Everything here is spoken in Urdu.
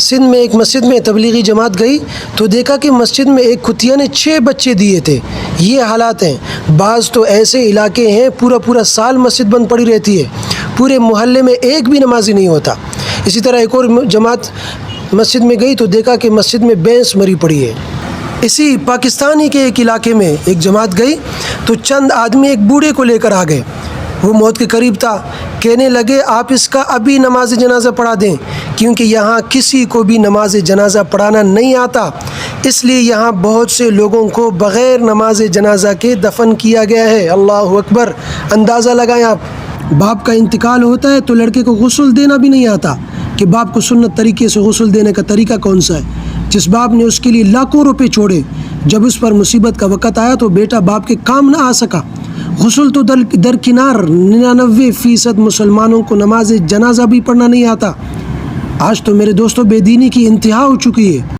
سندھ میں ایک مسجد میں تبلیغی جماعت گئی تو دیکھا کہ مسجد میں ایک کتیا نے 6 بچے دیے تھے۔ یہ حالات ہیں۔ بعض تو ایسے علاقے ہیں پورا سال مسجد بند پڑی رہتی ہے، پورے محلے میں ایک بھی نمازی نہیں ہوتا۔ اسی طرح ایک اور جماعت مسجد میں گئی تو دیکھا کہ مسجد میں بھینس مری پڑی ہے۔ اسی پاکستانی کے ایک علاقے میں ایک جماعت گئی تو چند آدمی ایک بوڑھے کو لے کر آ گئے، وہ موت کے قریب تھا۔ کہنے لگے آپ اس کا ابھی نماز جنازہ پڑھا دیں، کیونکہ یہاں کسی کو بھی نماز جنازہ پڑھانا نہیں آتا، اس لیے یہاں بہت سے لوگوں کو بغیر نماز جنازہ کے دفن کیا گیا ہے۔ اللہ اکبر! اندازہ لگائیں آپ، باپ کا انتقال ہوتا ہے تو لڑکے کو غسل دینا بھی نہیں آتا کہ باپ کو سنت طریقے سے غسل دینے کا طریقہ کون سا ہے۔ جس باپ نے اس کے لیے لاکھوں روپے چھوڑے، جب اس پر مصیبت کا وقت آیا تو بیٹا باپ کے کام نہ آ سکا۔ غسل تو درکنار 99% مسلمانوں کو نماز جنازہ بھی پڑھنا نہیں آتا۔ آج تو میرے دوستوں بے دینی کی انتہا ہو چکی ہے۔